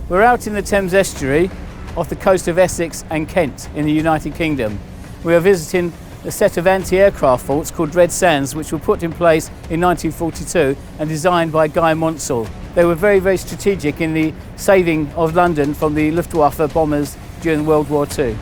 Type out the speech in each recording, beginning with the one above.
We're out in the Thames estuary off the coast of Essex and Kent in the United Kingdom. We are visiting a set of anti-aircraft forts called Redsands, which were put in place in 1942 and designed by Guy Monsell. They were very, very strategic in the saving of London from the Luftwaffe bombers during World War II.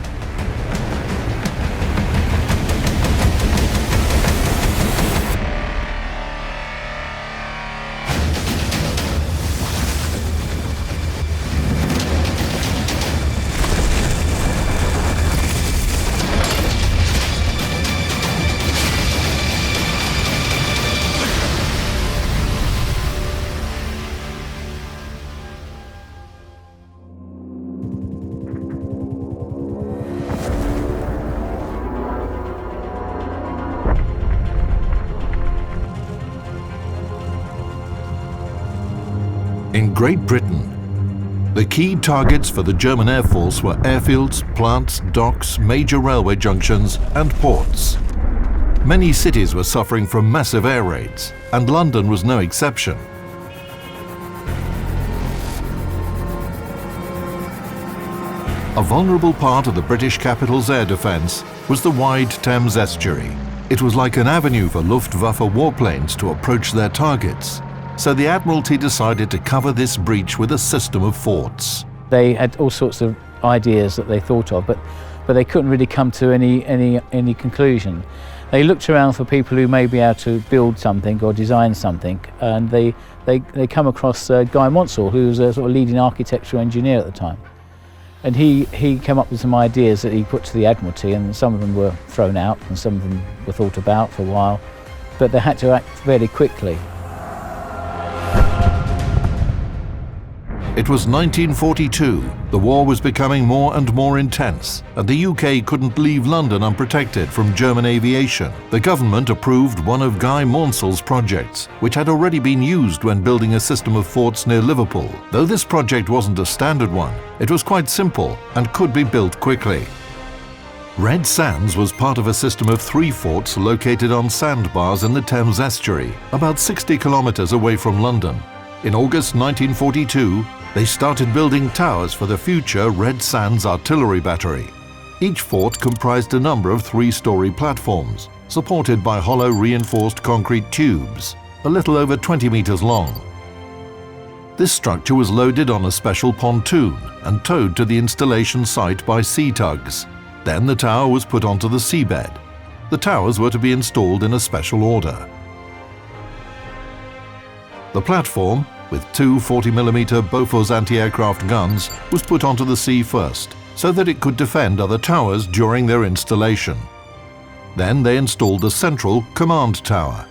In Great Britain, the key targets for the German Air Force were airfields, plants, docks, major railway junctions and ports. Many cities were suffering from massive air raids, and London was no exception. A vulnerable part of the British capital's air defence was the wide Thames estuary. It was like an avenue for Luftwaffe warplanes to approach their targets. So the Admiralty decided to cover this breach with a system of forts. They had all sorts of ideas that they thought of, but they couldn't really come to any conclusion. They looked around for people who may be able to build something or design something, and they come across Guy Monsell, who was a sort of leading architectural engineer at the time. And he came up with some ideas that he put to the Admiralty, and some of them were thrown out and some of them were thought about for a while, but they had to act fairly quickly. It was 1942. The war was becoming more and more intense, and the UK couldn't leave London unprotected from German aviation. The government approved one of Guy Monsell's projects, which had already been used when building a system of forts near Liverpool. Though this project wasn't a standard one, it was quite simple and could be built quickly. Redsands was part of a system of 3 forts located on sandbars in the Thames estuary, about 60 kilometres away from London. In August 1942, they started building towers for the future Redsands artillery battery. Each fort comprised a number of 3-story platforms, supported by hollow reinforced concrete tubes, a little over 20 meters long. This structure was loaded on a special pontoon and towed to the installation site by sea tugs. Then the tower was put onto the seabed. The towers were to be installed in a special order. The platform, with 2 40mm Bofors anti-aircraft guns, was put onto the sea first, so that it could defend other towers during their installation. Then they installed the central command tower.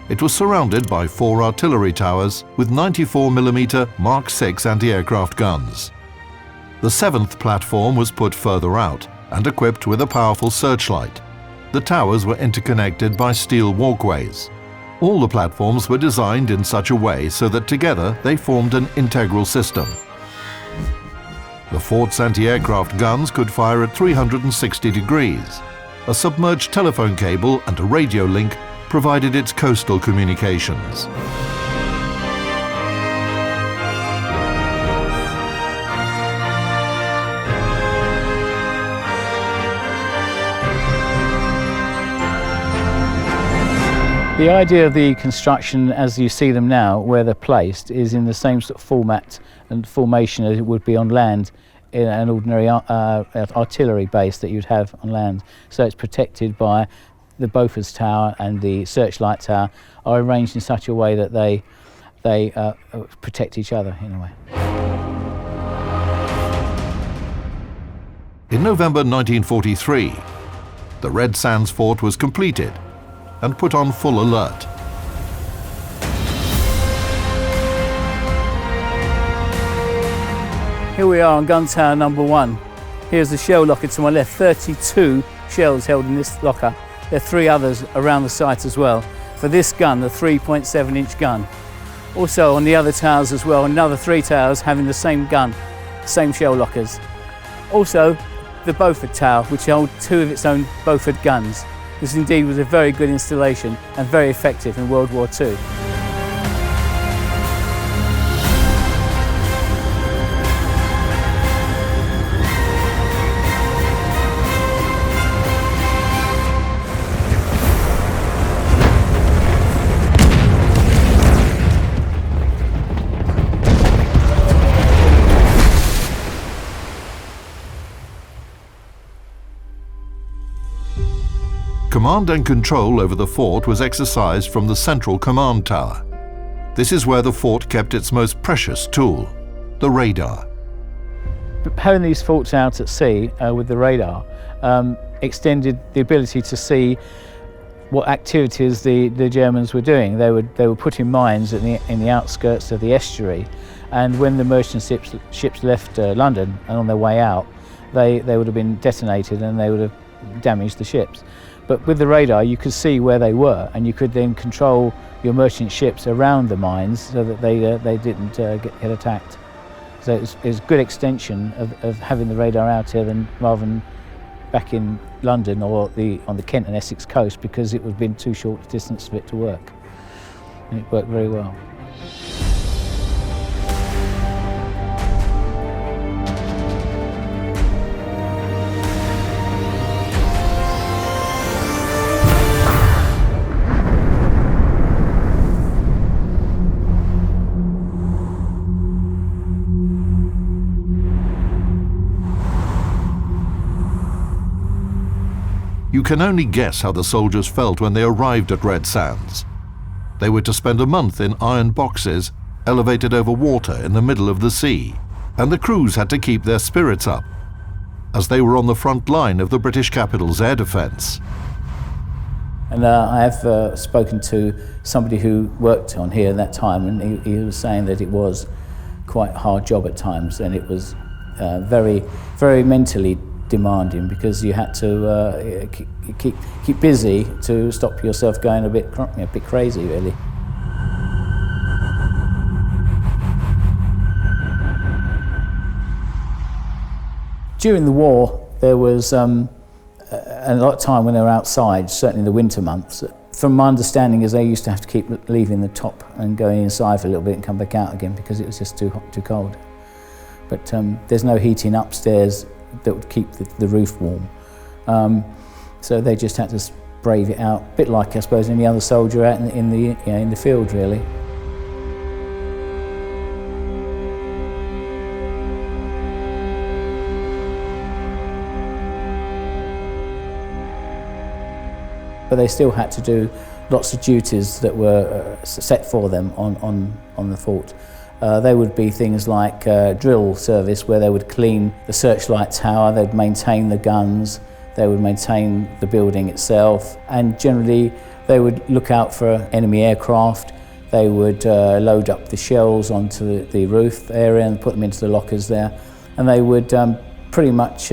It was surrounded by 4 artillery towers with 94mm Mark VI anti-aircraft guns. The 7th platform was put further out and equipped with a powerful searchlight. The towers were interconnected by steel walkways. All the platforms were designed in such a way so that together they formed an integral system. The fort's anti-aircraft guns could fire at 360 degrees. A submerged telephone cable and a radio link provided its coastal communications. The idea of the construction as you see them now, where they're placed, is in the same sort of format and formation as it would be on land in an ordinary artillery base that you'd have on land. So it's protected by the Bofors tower and the searchlight tower are arranged in such a way that they protect each other in a way. In November 1943, the Redsands fort was completed and put on full alert. Here we are on gun tower number 1. Here's the shell locker to my left, 32 shells held in this locker. There are 3 others around the site as well. For this gun, the 3.7-inch gun. Also on the other towers as well, another 3 towers having the same gun, same shell lockers. Also the Beaufort tower, which held 2 of its own Beaufort guns. This indeed was a very good installation and very effective in World War II. Command and control over the fort was exercised from the central command tower. This is where the fort kept its most precious tool, the radar. Having these forts out at sea with the radar extended the ability to see what activities the Germans were doing. They were putting mines in the outskirts of the estuary, and when the merchant ships left London and on their way out, they would have been detonated and they would have damaged the ships. But with the radar you could see where they were, and you could then control your merchant ships around the mines so that they didn't get attacked. So it was a good extension of having the radar out here rather than back in London or on the Kent and Essex coast, because it would have been too short a distance for it to work. And it worked very well. You can only guess how the soldiers felt when they arrived at Redsand. They were to spend a month in iron boxes, elevated over water in the middle of the sea, and the crews had to keep their spirits up, as they were on the front line of the British capital's air defence. And I have spoken to somebody who worked on here at that time, and he was saying that it was quite a hard job at times, and it was very, very mentally demanding, because you had to keep busy to stop yourself going a bit crazy, really. During the war, there was a lot of time when they were outside, certainly in the winter months. From my understanding is they used to have to keep leaving the top and going inside for a little bit and come back out again because it was just too hot, too cold. But there's no heating upstairs that would keep the roof warm. So they just had to brave it out, a bit like, I suppose, any other soldier out in the field, really. But they still had to do lots of duties that were set for them on the fort. They would be things like drill service, where they would clean the searchlight tower, they'd maintain the guns, they would maintain the building itself, and generally they would look out for enemy aircraft. They would load up the shells onto the roof area and put them into the lockers there, and they would pretty much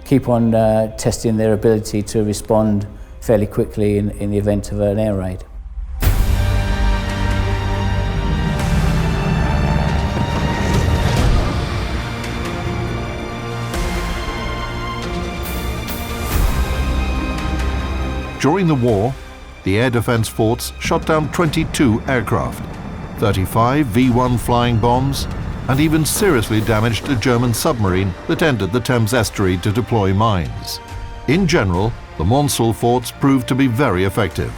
keep on testing their ability to respond fairly quickly in the event of an air raid. During the war, the air defence forts shot down 22 aircraft, 35 V-1 flying bombs, and even seriously damaged a German submarine that entered the Thames estuary to deploy mines. In general, the Monsal forts proved to be very effective.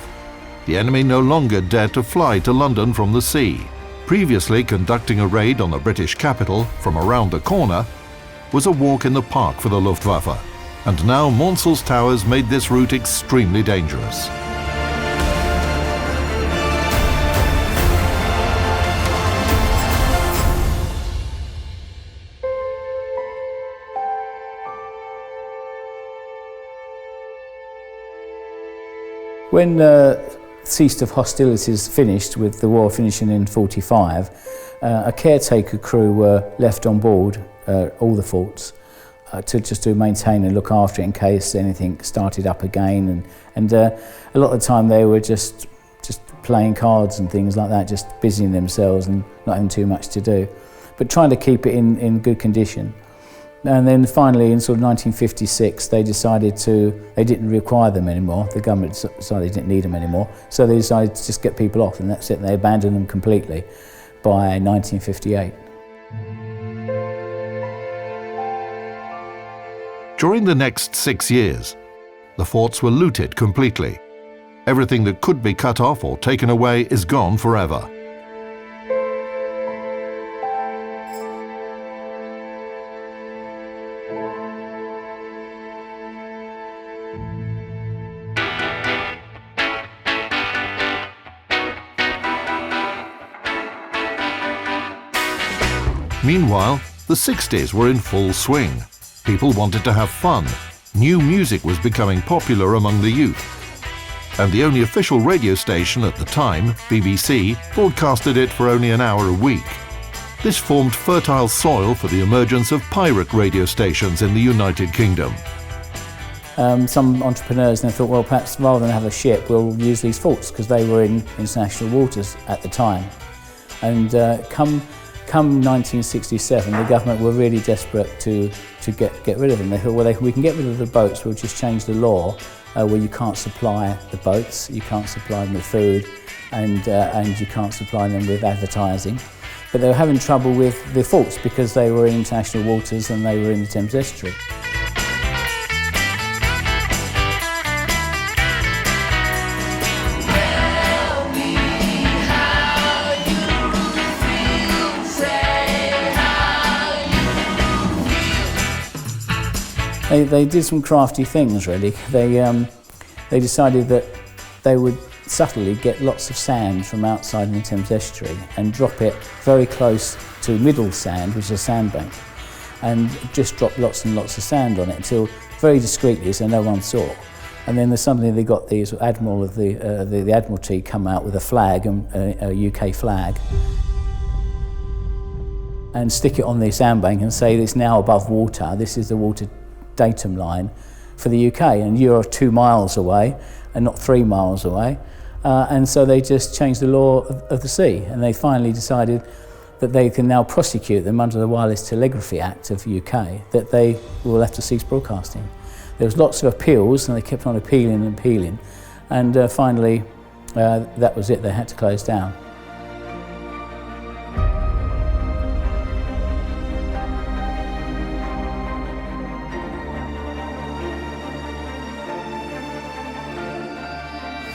The enemy no longer dared to fly to London from the sea. Previously, conducting a raid on the British capital from around the corner was a walk in the park for the Luftwaffe. And now Monsal's towers made this route extremely dangerous. When ceased of hostilities finished, with the war finishing in 1945, a caretaker crew were left on board all the forts to maintain and look after it in case anything started up again, and a lot of the time they were just playing cards and things like that, just busying themselves and not having too much to do, but trying to keep it in good condition. And then finally in sort of 1956 they didn't require them anymore. The government decided they didn't need them anymore, so they decided to just get people off, and that's it. They abandoned them completely by 1958. During the next 6 years, the forts were looted completely. Everything that could be cut off or taken away is gone forever. Meanwhile, the 60s were in full swing. People wanted to have fun. New music was becoming popular among the youth. And the only official radio station at the time, BBC, broadcasted it for only an hour a week. This formed fertile soil for the emergence of pirate radio stations in the United Kingdom. Some entrepreneurs then thought, well, perhaps rather than have a ship, we'll use these forts, because they were in international waters at the time. And come 1967, the government were really desperate to get rid of them. They thought, well, we can get rid of the boats, we'll just change the law where you can't supply the boats, you can't supply them with food, and you can't supply them with advertising. But they were having trouble with the forts because they were in international waters and they were in the Thames estuary. They did some crafty things, really. They decided that they would subtly get lots of sand from outside in the Thames estuary and drop it very close to middle sand, which is a sandbank, and just drop lots and lots of sand on it until very discreetly, so no one saw. And then suddenly they got the admiral of the Admiralty come out with a flag, a UK flag, and stick it on the sandbank and say it's now above water. This is the water datum line for the UK, and you're 2 miles away and not 3 miles away. And so they just changed the law of the sea, and they finally decided that they can now prosecute them under the Wireless Telegraphy Act of UK, that they will have to cease broadcasting. There was lots of appeals, and they kept on appealing and appealing, and finally that was it, they had to close down.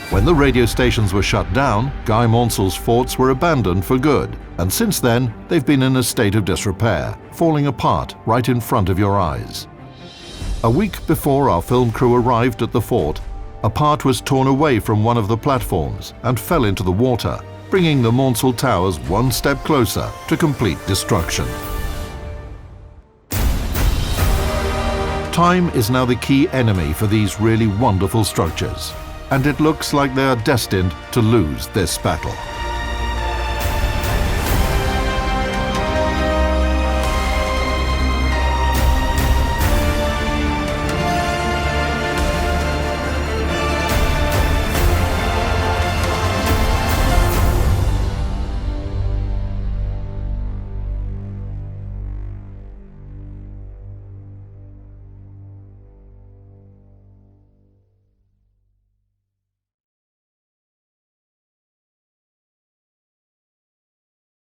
When the radio stations were shut down, Guy Maunsell's forts were abandoned for good, and since then they've been in a state of disrepair, falling apart right in front of your eyes. A week before our film crew arrived at the fort, a part was torn away from one of the platforms and fell into the water, bringing the Maunsell Towers one step closer to complete destruction. Time is now the key enemy for these really wonderful structures, and it looks like they are destined to lose this battle.